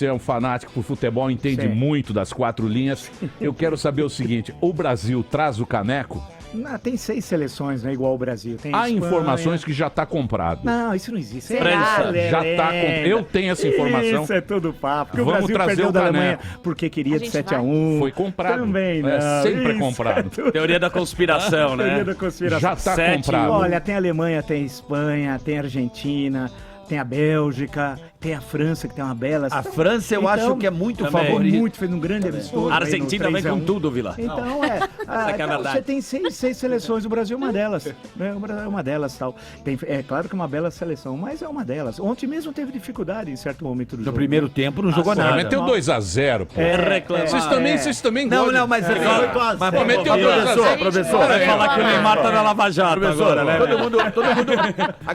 você é um fanático por futebol, entende muito das 4 linhas. Eu quero saber o seguinte, o Brasil traz o caneco? Não, tem 6 seleções, né? Igual o Brasil. Tem Há Espanha. informações que já está comprado. Não, isso não existe. Já tá Eu tenho essa informação. Isso é tudo papo. Porque Vamos o Brasil trazer perdeu o da Alemanha caneco. porque queria de 7-1. Foi comprado. Também não. É sempre Isso comprado. Teoria da conspiração, né? Teoria da conspiração. Já está 7-1. comprado. Olha, tem a Alemanha, tem a Espanha, tem a Argentina, tem a Bélgica, tem a França, que tem uma bela... A França eu acho que é muito também. favorito. Fez um grande amistoso. A Argentina vem com tudo, Vila. Então, é a então, verdade. você tem 6 seleções, o Brasil é uma delas. Né? O Brasil é uma delas, tal. É claro que é uma bela seleção, mas é uma delas. Ontem mesmo teve dificuldade em certo momento do jogo. No primeiro tempo não jogou Pô, nada. meteu 2x0, pô. Vocês também Não, gostam. mas você Mas pô, meteu 2x0. professor, Vai falar que o Neymar tá na Lava Jato professor, agora, né? todo mundo.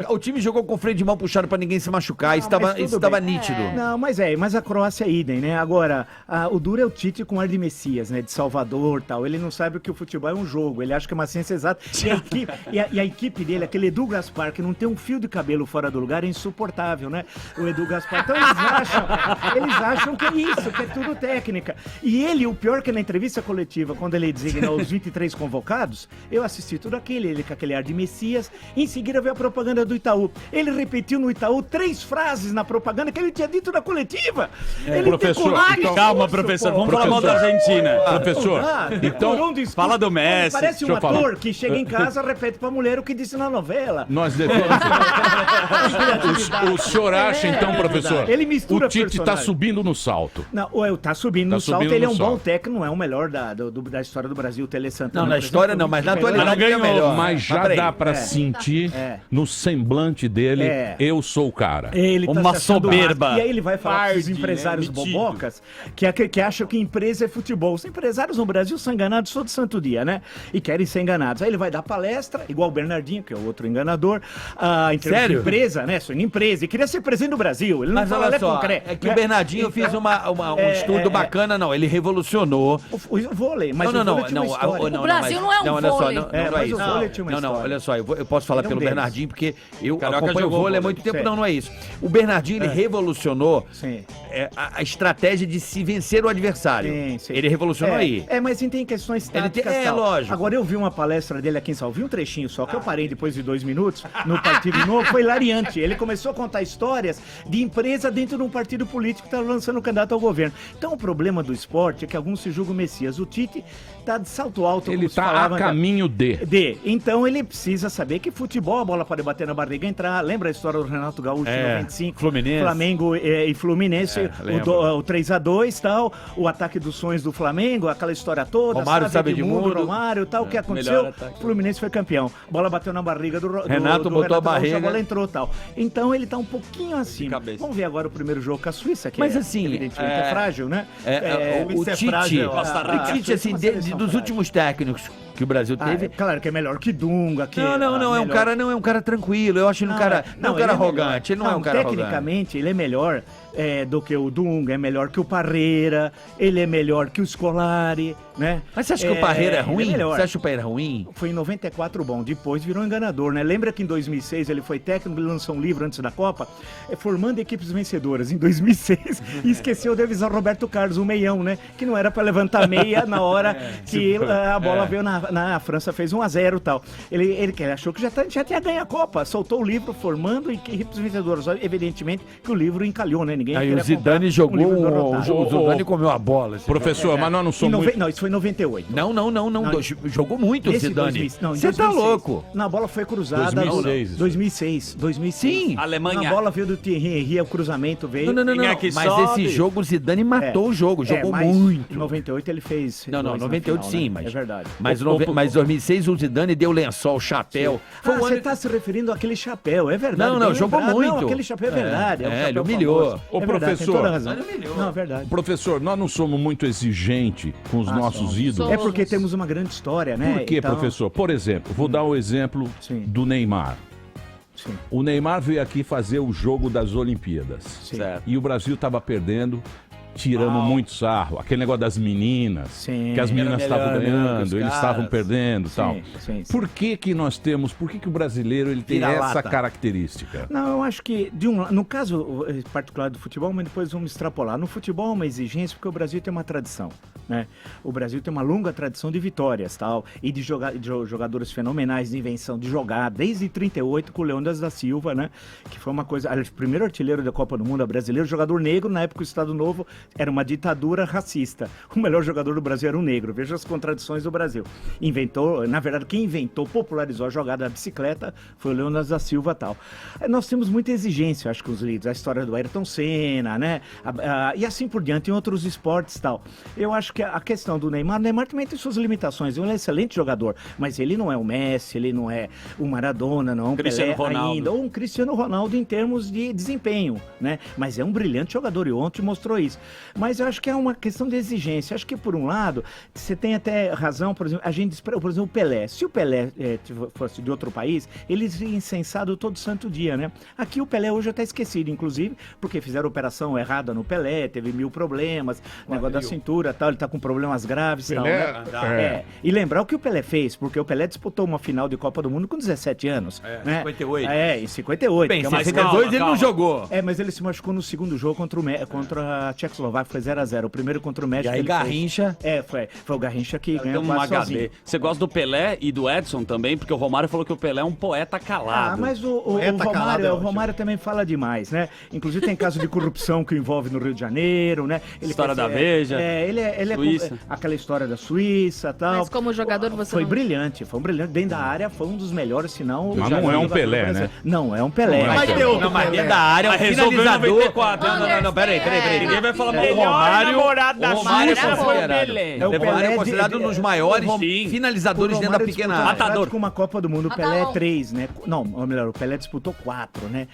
O time jogou com freio de mão puxado pra ninguém se machucar, isso estava nítido. Não, mas a Croácia é idem, né? Agora, o duro é o Tite com ar de Messias, né? De Salvador e tal. Ele não sabe que o futebol é um jogo, ele acha que é uma ciência exata. E a equipe dele, aquele Edu Gaspar, que não tem um fio de cabelo fora do lugar, é insuportável, né? O Edu Gaspar. Então eles acham que é isso, que é tudo técnica. E ele, o pior que na entrevista coletiva, quando ele designou os 23 convocados, eu assisti tudo aquilo, ele com aquele ar de Messias. Em seguida veio a propaganda do Itaú. Ele repetiu no Itaú 3 frases na propaganda que ele tinha dito na coletiva. Ele professor, tem Calma, professor, vamos falar mal da Argentina. Professor, então, fala do Messi. Parece um deixa eu falar. ator que chega em casa e repete pra mulher o que disse na novela. nós devemos... o senhor acha, então, professor, Ele mistura o Tite tá personagem. subindo no salto. Não, tá subindo no salto, ele é um bom técnico, não é o melhor da história do Brasil, o Tele Santana. Não, na história não, mas na atualidade Mas não é melhor. Mas já peraí. dá pra sentir no semblante dele, eu sou o cara. Ele Uma se achando soberba. massa. E aí ele vai falar para os Farde, empresários né? Metido. bobocas que acham que empresa é futebol. Os empresários no Brasil são enganados todo santo dia, né? E querem ser enganados. Aí ele vai dar palestra, igual o Bernardinho, que é o outro enganador, em termos Sério? de empresa, né? Sou empresa. E queria ser presidente do Brasil. Ele não Mas fala olha Lé só, concreto. é que o Bernardinho fez um estudo bacana, não, ele revolucionou. O vôlei, mas Não, o vôlei tinha uma história. O Brasil não é um olha só, vôlei. não, É, não é mas isso. o vôlei tinha uma Não, história. olha só, eu posso falar Ele é um pelo deles. Bernardinho, porque eu Carioca acompanho o jogou vôlei há vôlei. muito tempo, Certo. não é isso. O Bernardinho, ele revolucionou Sim. a estratégia de se vencer o adversário. Sim. Ele revolucionou aí. Mas tem questões Ele tem- táticas. tal. lógico. Agora eu vi uma palestra dele aqui em Salvador, vi um trechinho só, que eu parei depois de 2 minutos, no Partido Novo, foi hilariante. Ele começou a contar histórias de empresa dentro de um partido político que está lançando um candidato ao governo. Então o problema do esporte é que alguns se julgam Messias. O Tite tá de salto alto, Ele como se tá falava, a caminho de... Então ele precisa saber que futebol, a bola pode bater na barriga e entrar. Lembra a história do Renato Gaúcho em 95? Fluminense. Flamengo e Fluminense, lembro. o 3-2 tal, o ataque dos sonhos do Flamengo, aquela história toda, Romário sabe de mundo. Romário tal, o que aconteceu? O Fluminense foi campeão. A bola bateu na barriga do Renato botou a Gaúcho, barriga. a bola entrou tal. Então ele tá um pouquinho acima. cabeça. Vamos ver agora o primeiro jogo com a Suíça, que Mas assim, evidentemente é frágil, né? O isso é Tite, frágil, o Tite, assim, dos últimos técnicos que o Brasil teve. Claro que é melhor que Dunga, que Não, é um cara tranquilo. Eu acho ele um cara, não é um cara arrogante. Ele não é um cara arrogante. Tecnicamente, ele é melhor do que o Dunga, é melhor que o Parreira, ele é melhor que o Scolari, né? Mas você acha que o Parreira é ele ruim? melhor. Você acha que o Parreira é ruim? Foi em 94 bom, depois virou enganador, né? Lembra que em 2006 ele foi técnico, ele lançou um livro antes da Copa, formando equipes vencedoras, em 2006, e esqueceu de avisar o Roberto Carlos, o meião, né? Que não era pra levantar meia na hora que a bola veio na França, fez 1-0 e tal. Ele achou que já tinha ganho a Copa, soltou o livro formando equipes vencedoras. Evidentemente que o livro encalhou, né? Ninguém Aí queria o Zidane comprar jogou, livro derrotado. o Zidane comeu a bola. Professor, mas nós não somos muito... Não, isso foi em 98. Não. Jogou muito o Nesse Zidane. 2000, não, em Você tá 2006. louco? Não, a bola foi cruzada. 2006. 2006. Sim. Alemanha. A bola veio do Thierry Henry, o cruzamento veio. Não. Quem é que Mas sobe? esse jogo o Zidane matou o jogo, jogou mas muito. Em 98 ele fez. Não, dois na 98 final, sim, né? mas... É verdade. Mas em 2006 o Zidane deu lençol, chapéu. Foi um Você ano... tá se referindo àquele chapéu, é verdade. Não, bem jogou lembrado. muito. Não, aquele chapéu é verdade. um ele chapéu humilhou. famoso. Ô, É verdade, tem professor. toda a razão. Não, é verdade. Professor, nós não somos muito exigentes com os nossos somos. ídolos. É porque temos uma grande história, né? Por quê, Então, professor? Por exemplo, vou dar o exemplo Sim. do Neymar. Sim. O Neymar veio aqui fazer o jogo das Olimpíadas. Sim. Certo. E o Brasil estava perdendo tiramos muito sarro. Aquele negócio das meninas, Sim. que as meninas estavam melhor, ganhando, os eles caras. estavam perdendo e tal. Sim. Por que nós temos, por que o brasileiro ele tem Vira-lata. essa característica? Não, eu acho que, no caso particular do futebol, mas depois vamos extrapolar. No futebol é uma exigência porque o Brasil tem uma tradição, né? O Brasil tem uma longa tradição de vitórias, tal, e de jogadores fenomenais de invenção, de jogar, desde 38 com o Leônidas da Silva, né? Que foi uma coisa, o primeiro artilheiro da Copa do Mundo brasileiro, jogador negro, na época o Estado Novo era uma ditadura racista. O melhor jogador do Brasil era um negro, veja as contradições do Brasil. Na verdade, quem inventou, popularizou a jogada da bicicleta foi o Leônidas da Silva, tal. Nós temos muita exigência, acho que os líderes, a história do Ayrton Senna, né? E assim por diante, em outros esportes, tal. Eu acho que a questão do Neymar também tem suas limitações. Ele é um excelente jogador, mas ele não é o Messi, ele não é o Maradona, não é um Cristiano Pelé Ronaldo. ainda, ou um Cristiano Ronaldo em termos de desempenho, né? Mas é um brilhante jogador e ontem mostrou isso. Mas eu acho que é uma questão de exigência. Acho que por um lado, você tem até razão, por exemplo, por exemplo, o Pelé. Se o Pelé fosse de outro país, ele seria incensado todo santo dia, né? Aqui o Pelé hoje está esquecido, inclusive, porque fizeram operação errada no Pelé, teve 1000 problemas, negócio da cintura, tal, ele tá com problemas graves, tal, né? E lembrar o que o Pelé fez, porque o Pelé disputou uma final de Copa do Mundo com 17 anos, né? 58. Em 58. Bem, que é em uma 62 ele não jogou. mas ele se machucou no segundo jogo contra a Tchecoslováquia, foi 0-0. O primeiro contra o México. E aí ele Garrincha. foi o Garrincha que Tem ganhou um quase HD. sozinho. Você gosta do Pelé e do Edson também? Porque o Romário falou que o Pelé é um poeta calado. Mas o calado é Romário, ótimo. também fala demais, né? Inclusive tem caso de corrupção que envolve no Rio de Janeiro, né? História da Veja, Ele é Suíça. aquela história da Suíça, tal. Mas como jogador você Foi não... brilhante, dentro da área, foi um dos melhores, se não... Mas o não é um jogador Pelé, brasileiro. né? Não é um Pelé. Não é um Vai Pelé. ter outro Não, mas Pelé. dentro da área, Mas o resolveu em finalizador... 94. Não, peraí. Ninguém vai falar mal do Melhor Romário. namorado da O Romário é Suíça foi o considerado. Pelé. É o O Romário Pelé é considerado de- um dos maiores Sim. finalizadores dentro da pequena área. Matador. Com uma Copa do Mundo, o Pelé é Matador. 3, né? Não, ou melhor, o Pelé disputou 4, né?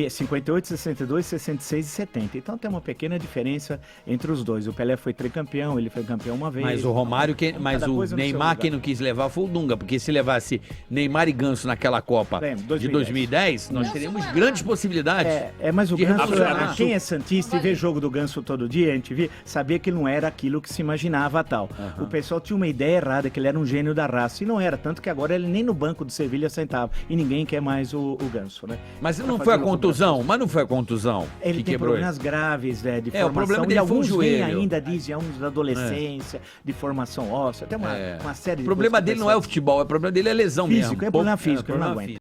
58, 62, 66 e 70. Então tem uma pequena diferença entre os dois. O Pelé foi tricampeão, ele foi campeão uma vez. Mas o Romário, mas Cada o coisa no seu Neymar, lugar. quem não quis levar foi o Dunga, porque se levasse Neymar e Ganso naquela Copa de 2010, nós teríamos grandes possibilidades. Mas o de Ganso, revolucionar. quem é santista e vê jogo do Ganso todo dia, a gente vê, sabia que ele não era aquilo que se imaginava tal. O pessoal tinha uma ideia errada, que ele era um gênio da raça, e não era, tanto que agora ele nem no banco do Sevilha sentava, e ninguém quer mais o Ganso, né? Mas não Pra foi a fazer contusão? Mas não foi a contusão Ele que tem quebrou ele. problemas graves, né, de É, o formação, problema e dele foi o alguns joelho. vêm ainda, dizem, uns da adolescência, de formação óssea, tem uma série O de problema coisas que dele não é o futebol, o problema dele é lesão físico, mesmo. é problema físico, ele não problema aguenta.